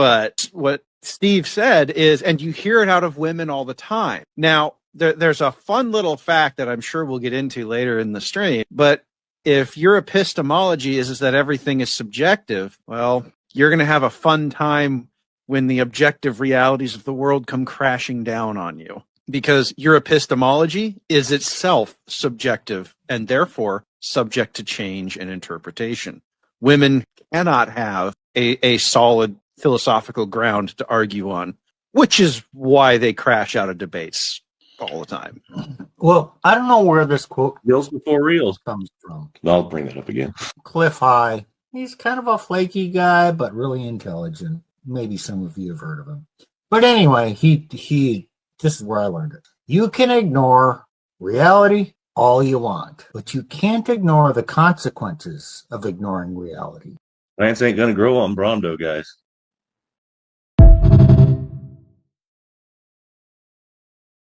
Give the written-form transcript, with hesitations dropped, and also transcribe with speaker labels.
Speaker 1: But what Steve said is, and you hear it out of women all the time. Now, there's a fun little fact that I'm sure we'll get into later in the stream, but if your epistemology is that everything is subjective, well, you're going to have a fun time when the objective realities of the world come crashing down on you, because your epistemology is itself subjective and therefore subject to change and interpretation. Women cannot have a solid philosophical ground to argue on, which is why they crash out of debates all the time.
Speaker 2: Well, I don't know where this quote
Speaker 3: Deals before reels
Speaker 2: comes from.
Speaker 3: I'll bring that up again.
Speaker 2: Cliff High. He's kind of a flaky guy, but really intelligent. Maybe some of you have heard of him. But anyway, he this is where I learned it. You can ignore reality all you want, but you can't ignore the consequences of ignoring reality.
Speaker 3: Plants ain't gonna grow on Brondo, guys.